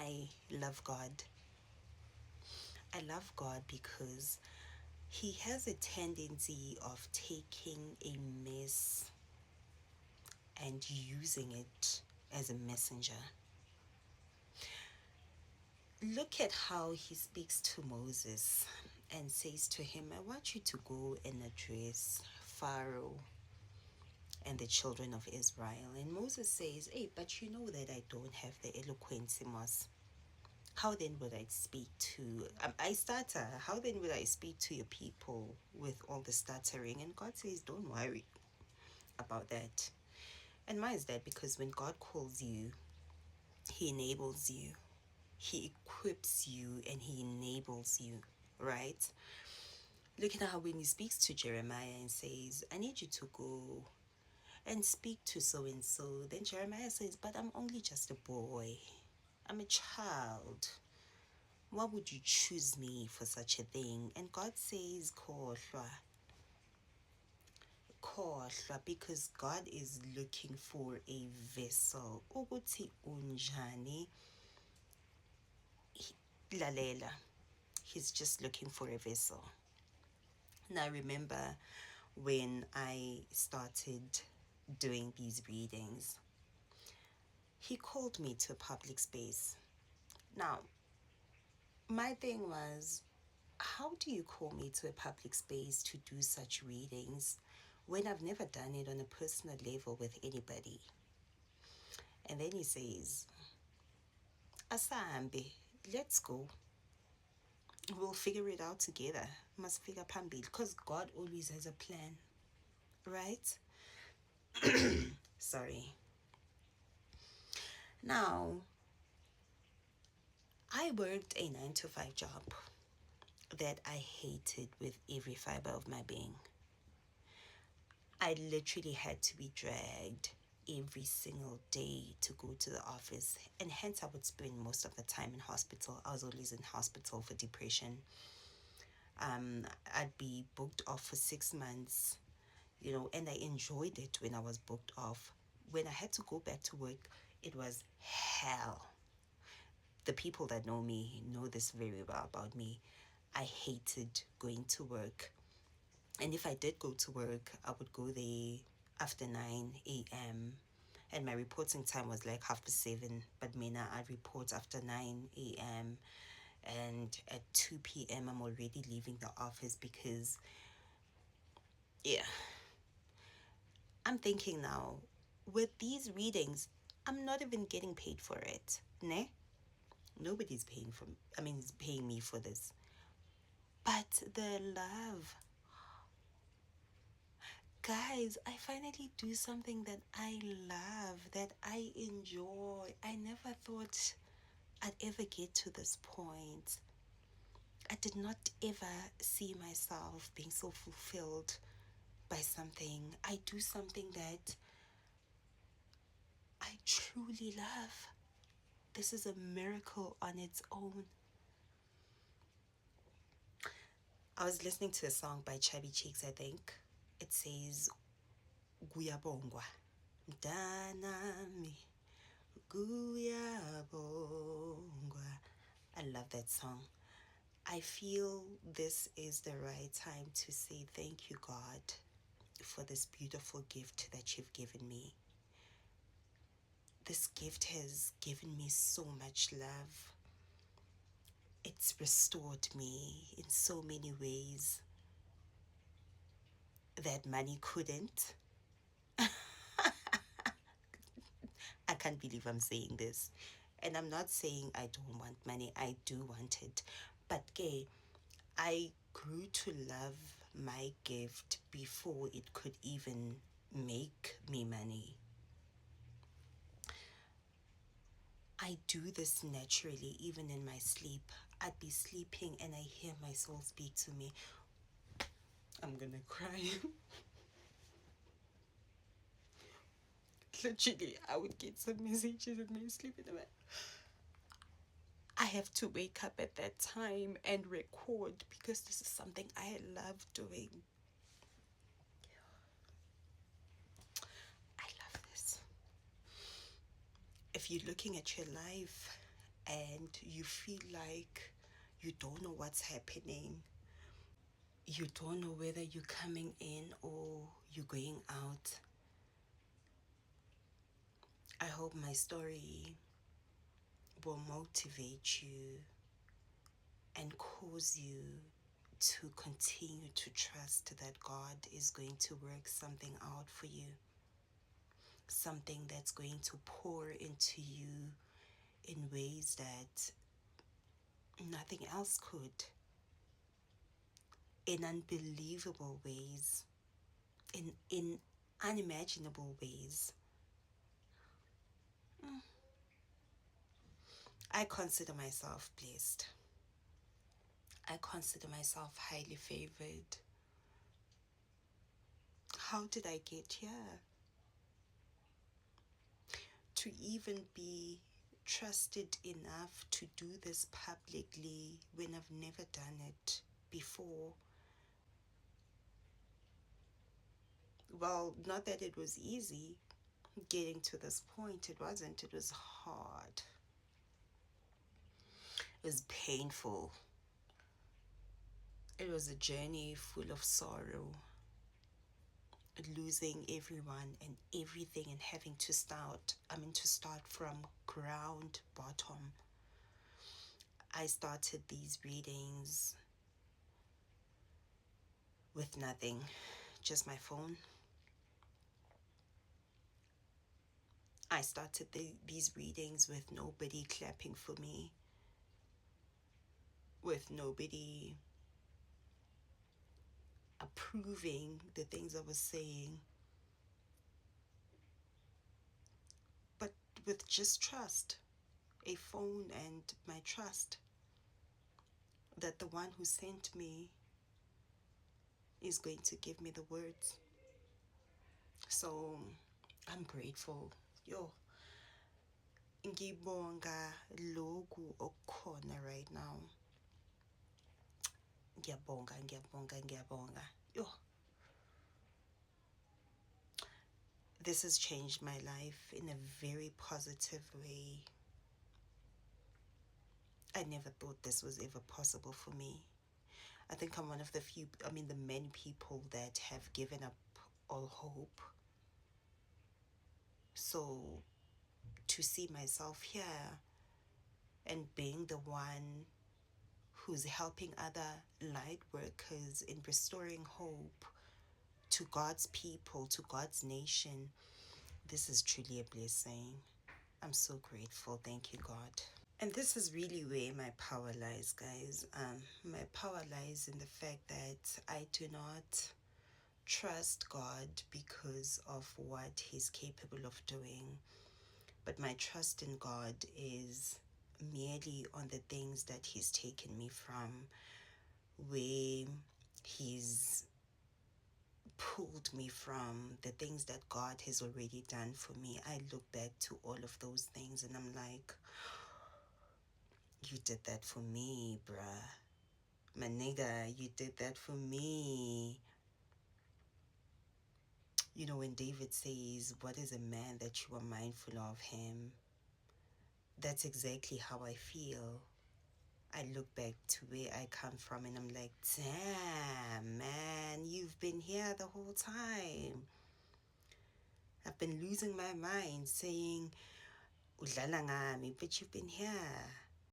I love God. I love God because He has a tendency of taking a mess and using it as a messenger. Look at how He speaks to Moses and says to him, I want you to go and address Pharaoh and the children of Israel. And Moses says, hey, but you know that I don't have the eloquence, Mos. How then would I speak to, I stutter, how then would I speak to your people with all the stuttering? And God says, don't worry about that. And why is that? Because when God calls you, He enables you. He equips you and He enables you, right? Look at how when He speaks to Jeremiah and says, I need you to go and speak to so and so. Then Jeremiah says, but I'm only just a boy. I'm a child. Why would you choose me for such a thing? And God says, Khohlwa. Khohlwa, because God is looking for a vessel. Ukuthi unjani? Lalela. He's just looking for a vessel. Now remember when I started doing these readings, He called me to a public space. Now, my thing was, how do you call me to a public space to do such readings when I've never done it on a personal level with anybody? And then He says, Asambe, let's go. We'll figure it out together. Must figure pambil, because God always has a plan, right? Sorry. Now, I worked a 9 to 5 job that I hated with every fiber of my being. I literally had to be dragged every single day to go to the office, and hence I would spend most of the time in hospital. I was always in hospital for depression. I'd be booked off for 6 months, and I enjoyed it when I was booked off. When I had to go back to work, it was hell. The people that know me know this very well about me. I hated going to work. And if I did go to work, I would go there after 9 a.m. And my reporting time was like 7:30. But Mina, I report after 9 a.m. And at 2 p.m., I'm already leaving the office because, yeah. I'm thinking now, with these readings, I'm not even getting paid for it. Ne? Nobody's paying me for this. But the love. Guys, I finally do something that I love, that I enjoy. I never thought I'd ever get to this point. I did not ever see myself being so fulfilled by something. I do something that I truly love. This is a miracle on its own. I was listening to a song by Chubby Cheeks, I think. It says, Guyabongwa. Mdanami. Guyabongwa. I love that song. I feel this is the right time to say thank you, God, for this beautiful gift that you've given me. This gift has given me so much love. It's restored me in so many ways that money couldn't. I can't believe I'm saying this. And I'm not saying I don't want money. I do want it. But I grew to love my gift before it could even make me money. I do this naturally, even in my sleep. I'd be sleeping and I hear my soul speak to me. I'm gonna cry. Literally, I would get some messages in my sleep and I'm like, I have to wake up at that time and record because this is something I love doing. I love this. If you're looking at your life and you feel like you don't know what's happening. You don't know whether you're coming in or you're going out. I hope my story will motivate you and cause you to continue to trust that God is going to work something out for you, something that's going to pour into you in ways that nothing else could, in unbelievable ways, in unimaginable ways. I consider myself blessed. I consider myself highly favored. How did I get here? To even be trusted enough to do this publicly when I've never done it before. Well, not that it was easy getting to this point. It wasn't. It was hard. It was painful. It was a journey full of sorrow, losing everyone and everything and having to start from ground bottom. I started these readings with nothing, just my phone. I started these readings with nobody clapping for me, with nobody approving the things I was saying, but with just trust, a phone and my trust that the one who sent me is going to give me the words. So I'm grateful. Yo, ngibonga loku okukhona right now. Ngiyabonga. Yo, this has changed my life in a very positive way. I never thought this was ever possible for me. I think I'm one of the the many people that have given up all hope. So to see myself here and being the one who's helping other light workers in restoring hope to God's people, to God's nation, this is truly a blessing. I'm so grateful. Thank you, God. And this is really where my power lies, guys. My power lies in the fact that I do not trust God because of what He's capable of doing, but my trust in God is merely on the things that He's taken me from, where He's pulled me from, the things that God has already done for me. I look back to all of those things and I'm like, you did that for me, bruh. My nigga, you did that for me. You know, when David says, what is a man that you are mindful of him? That's exactly how I feel. I look back to where I come from and I'm like, damn, man, you've been here the whole time. I've been losing my mind saying, udlala ngami, but you've been here.